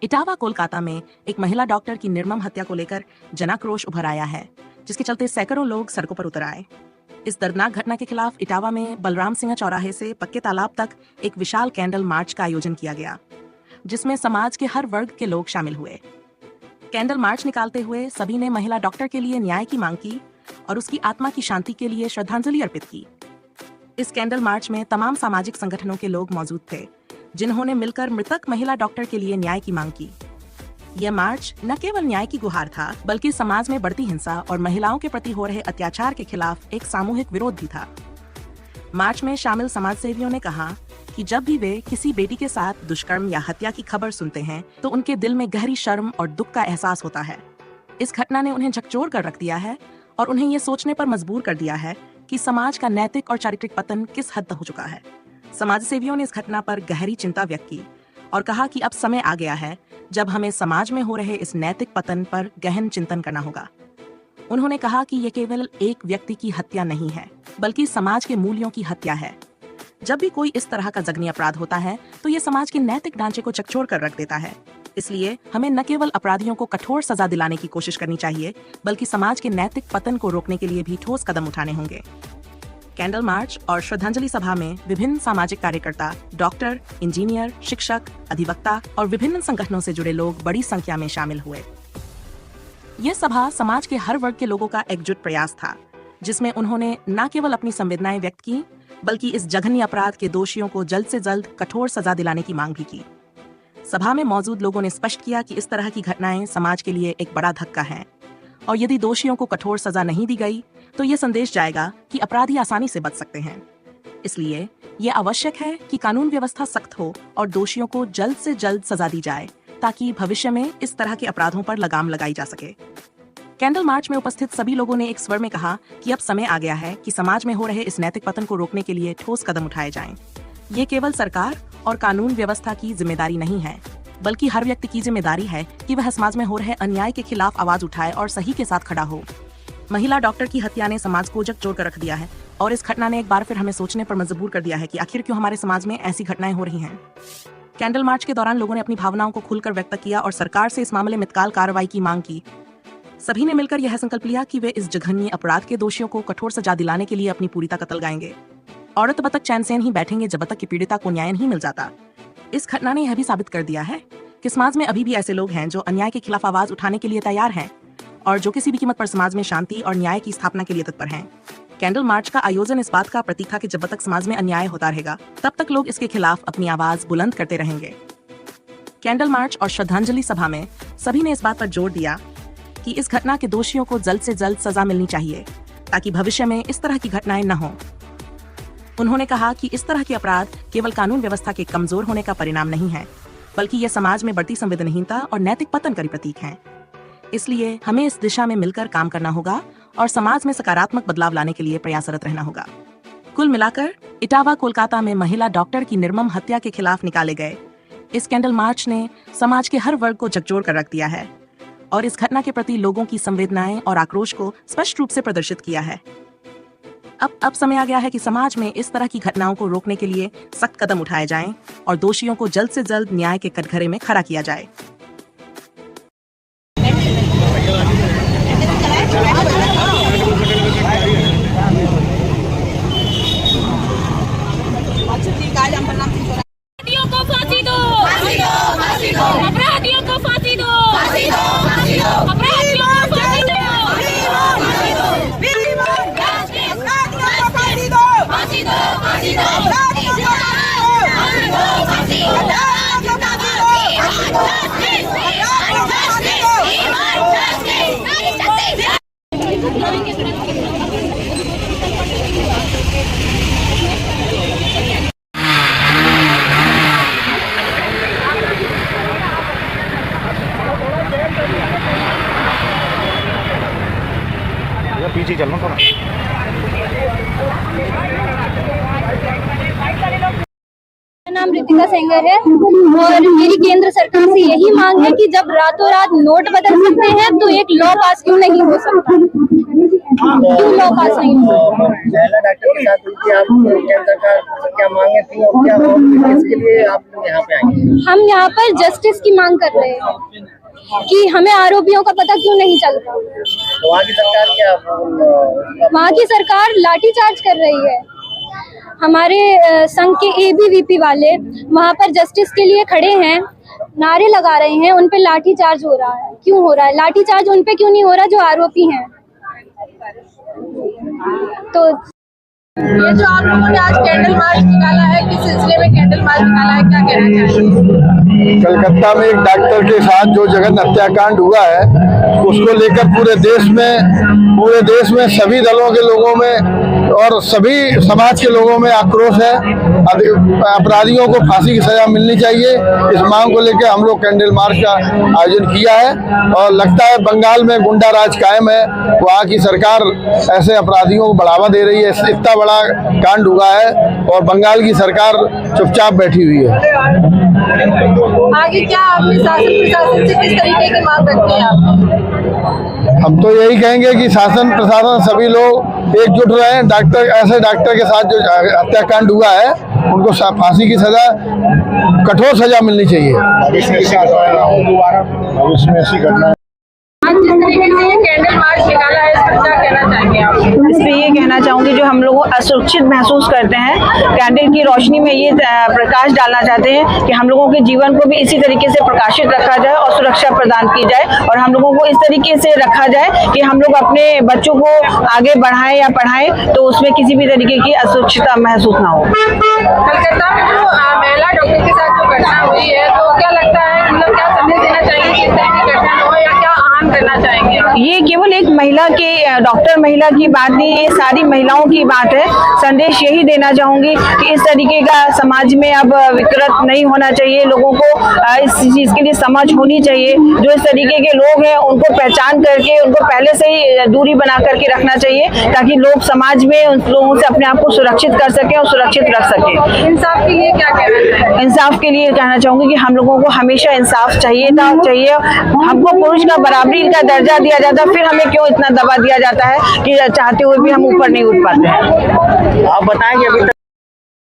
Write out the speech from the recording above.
इटावा कोलकाता में एक महिला डॉक्टर की निर्मम हत्या को लेकर जनाक्रोश उभर आया है, जिसके चलते सैकड़ों लोग सड़कों पर उतर आए। इस दर्दनाक घटना के खिलाफ इटावा में बलराम सिंह चौराहे से पक्के तालाब तक एक विशाल कैंडल मार्च का आयोजन किया गया, जिसमें समाज के हर वर्ग के लोग शामिल हुए। कैंडल मार्च निकालते हुए सभी ने महिला डॉक्टर के लिए न्याय की मांग की और उसकी आत्मा की शांति के लिए श्रद्धांजलि अर्पित की। इस कैंडल मार्च में तमाम सामाजिक संगठनों के लोग मौजूद थे, जिन्होंने मिलकर मृतक महिला डॉक्टर के लिए न्याय की मांग की। यह मार्च न केवल न्याय की गुहार था, बल्कि समाज में बढ़ती हिंसा और महिलाओं के प्रति हो रहे अत्याचार के खिलाफ एक सामूहिक विरोध भी था। मार्च में शामिल समाजसेवियों ने कहा कि जब भी वे किसी बेटी के साथ दुष्कर्म या हत्या की खबर सुनते हैं, तो उनके दिल में गहरी शर्म और दुख का एहसास होता है। इस घटना ने उन्हें झकझोर कर रख दिया है और उन्हें ये सोचने पर मजबूर कर दिया है कि समाज का नैतिक और चारित्रिक पतन किस हद तक हो चुका है। समाजसेवियों ने इस घटना पर गहरी चिंता व्यक्त की और कहा कि अब समय आ गया है जब हमें समाज में हो रहे इस नैतिक पतन पर गहन चिंतन करना होगा। उन्होंने कहा कि यह केवल एक व्यक्ति की हत्या नहीं है, बल्कि समाज के मूल्यों की हत्या है। जब भी कोई इस तरह का जघन्य अपराध होता है, तो यह समाज के नैतिक ढांचे को झकझोर कर रख देता है। इसलिए हमें न केवल अपराधियों को कठोर सजा दिलाने की कोशिश करनी चाहिए, बल्कि समाज के नैतिक पतन को रोकने के लिए भी ठोस कदम उठाने होंगे। कैंडल मार्च और श्रद्धांजलि सभा में विभिन्न सामाजिक कार्यकर्ता, डॉक्टर, इंजीनियर, शिक्षक, अधिवक्ता और विभिन्न संगठनों से जुड़े लोग बड़ी संख्या में शामिल हुए। यह सभा समाज के हर वर्ग के लोगों का एकजुट प्रयास था, जिसमें उन्होंने न केवल अपनी संवेदनाएं व्यक्त की, बल्कि इस जघन्य अपराध के दोषियों को जल्द से जल्द कठोर सजा दिलाने की मांग भी की। सभा में मौजूद लोगों ने स्पष्ट किया कि इस तरह की घटनाएं समाज के लिए एक बड़ा धक्का है और यदि दोषियों को कठोर सजा नहीं दी गई, तो ये संदेश जाएगा कि अपराधी आसानी से बच सकते हैं। इसलिए ये आवश्यक है कि कानून व्यवस्था सख्त हो और दोषियों को जल्द से जल्द सजा दी जाए, ताकि भविष्य में इस तरह के अपराधों पर लगाम लगाई जा सके। कैंडल मार्च में उपस्थित सभी लोगों ने एक स्वर में कहा कि अब समय आ गया है कि समाज में हो रहे इस नैतिक पतन को रोकने के लिए ठोस कदम उठाए जाएं। ये केवल सरकार और कानून व्यवस्था की जिम्मेदारी नहीं है, बल्कि हर व्यक्ति की जिम्मेदारी है कि वह समाज में हो रहे अन्याय के खिलाफ आवाज उठाए और सही के साथ खड़ा हो। महिला डॉक्टर की हत्या ने समाज को झकझोर कर रख दिया है और इस घटना ने एक बार फिर हमें सोचने पर मजबूर कर दिया है कि आखिर क्यों हमारे समाज में ऐसी घटनाएं हो रही हैं। कैंडल मार्च के दौरान लोगों ने अपनी भावनाओं को खुलकर व्यक्त किया और सरकार से इस मामले में तत्काल कार्रवाई की मांग की। सभी ने मिलकर यह संकल्प लिया कि वे इस जघन्य अपराध के दोषियों को कठोर सजा दिलाने के लिए अपनी पूरी ताकत लगाएंगे। औरत तब तक चैन से नहीं बैठेंगे जब तक कि पीड़िता को न्याय नहीं मिल जाता। इस घटना ने यह भी साबित कर दिया है कि समाज में अभी भी ऐसे लोग हैं जो अन्याय के खिलाफ आवाज उठाने के लिए तैयार हैं और जो किसी भी कीमत पर समाज में शांति और न्याय की स्थापना के लिए तत्पर हैं। कैंडल मार्च का आयोजन इस बात का प्रतीक था कि जब तक समाज में अन्याय होता रहेगा, तब तक लोग इसके खिलाफ अपनी आवाज बुलंद करते रहेंगे। कैंडल मार्च और श्रद्धांजलि सभा में सभी ने इस बात पर जोर दिया कि इस घटना के दोषियों को जल्द से जल्द सजा मिलनी चाहिए, ताकि भविष्य में इस तरह की घटनाएं न हों। उन्होंने कहा कि इस तरह के अपराध केवल कानून व्यवस्था के कमजोर होने का परिणाम नहीं है, बल्कि ये समाज में बढ़ती संवेदनहीनता और नैतिक पतन का प्रतीक हैं। इसलिए हमें इस दिशा में मिलकर काम करना होगा और समाज में सकारात्मक बदलाव लाने के लिए प्रयासरत रहना होगा। कुल मिलाकर इटावा कोलकाता में महिला डॉक्टर की निर्मम हत्या के खिलाफ निकाले गए इस कैंडल मार्च ने समाज के हर वर्ग को झकझोर कर रख दिया है और इस घटना के प्रति लोगों की संवेदनाएं और आक्रोश को स्पष्ट रूप से प्रदर्शित किया है। अब समय आ गया है कि समाज में इस तरह की घटनाओं को रोकने के लिए सख्त कदम उठाए जाएं और दोषियों को जल्द से जल्द न्याय के कटघरे में खड़ा किया जाए। अपराधियों को फांसी दो, फांसी दो, फांसी दो, अपराधियों को फांसी दो, फांसी दो, फांसी दो, अपराधियों को फांसी दो, फांसी दो, फांसी दो, फांसी दो, फांसी दो, फांसी दो, पीछे चलना थोड़ा। मेरा नाम कृतिका सेंगर है और मेरी केंद्र सरकार से यही मांग है कि जब रातों रात नोट बदल सकते हैं तो एक लॉ पास क्यों नहीं हो सकता, क्यों लॉ पास नहीं हो सकता। महिला डॉक्टर के साथ उनकी आप केंद्र सरकार से क्या मांगे थी और क्या किसके लिए आप यहाँ पे आए? हम यहाँ पर जस्टिस की मांग कर रहे हैं कि हमें आरोपियों का पता क्यों नहीं चल रहा। तो वहाँ की सरकार क्या वहाँ की सरकार लाठीचार्ज कर रही है। हमारे संघ के एबीवीपी वाले वहाँ पर जस्टिस के लिए खड़े हैं, नारे लगा रहे हैं, उन पे लाठीचार्ज हो रहा है। क्यों हो रहा है लाठीचार्ज? उन पे क्यों नहीं हो रहा जो आरोपी हैं? तो ये जो आप लोगों ने आज कैंडल मार्च निकाला है, किस सिलसिले में कैंडल मार्च निकाला है, क्या कहना चाहेंगे? कलकत्ता में एक डॉक्टर के साथ जो जघन्य हत्याकांड हुआ है उसको लेकर पूरे देश में सभी दलों के लोगों में और सभी समाज के लोगों में आक्रोश है। अपराधियों को फांसी की सजा मिलनी चाहिए। इस मांग को लेकर हम लोग कैंडल मार्च का आयोजन किया है और लगता है बंगाल में गुंडा राज कायम है। वहाँ की सरकार ऐसे अपराधियों को बढ़ावा दे रही है। इतना बड़ा कांड हुआ है और बंगाल की सरकार चुपचाप बैठी हुई है। आगे क्या आपने शासन प्रशासन से किस तरीके की मांग रखते हैं आप? हम तो यही कहेंगे कि शासन प्रशासन सभी लोग एकजुट रहे। ऐसे डॉक्टर के साथ जो हत्याकांड हुआ है उनको फांसी की सजा, कठोर सजा मिलनी चाहिए। आज जिस तरीके से ये कैंडल मार्च निकाला है, इस पर क्या कहना चाहेंगे आप? इस पे ये कहना चाहूंगी जो हम लोग असुरक्षित महसूस करते हैं, कैंडल की रोशनी में ये प्रकाश डालना चाहते हैं कि हम लोगों के जीवन को भी इसी तरीके से प्रकाशित रखा जाए और सुरक्षा प्रदान की जाए और हम लोगों को इस तरीके से रखा जाए कि हम लोग अपने बच्चों को आगे बढ़ाएं या पढ़ाएं तो उसमें किसी भी तरीके की असुरक्षितता महसूस ना हो। कलकत्ता में जो महिला डॉक्टर के साथ जो घटना हुई है, तो क्या लगता है, मतलब क्या संदेश देना चाहिए कि इस तरह की घटना न हो या क्या आह्वान करना चाहेंगे आप? ये केवल एक महिला के डॉक्टर महिला की बात नहीं, ये सारी महिलाओं की बात है। संदेश यही देना चाहूंगी कि इस तरीके का समाज में अब विकृत नहीं होना चाहिए। लोगों को इस चीज के लिए समझ होनी चाहिए। जो इस तरीके के लोग हैं उनको पहचान करके उनको पहले से ही दूरी बना करके रखना चाहिए ताकि लोग समाज में उन लोगों से अपने आप को सुरक्षित कर सके और सुरक्षित रख सके। इंसाफ के लिए क्या कहना चाहेंगे? इंसाफ के लिए कहना चाहूंगी कि हम लोगों को हमेशा इंसाफ चाहिए। हमको पुरुष का बराबरी का दर्जा दिया जाता, फिर हमें क्यों इतना दबा दिया जाता है कि चाहते हुए भी हम ऊपर नहीं उठ पाते हैं। आप बताएंगे अभी तक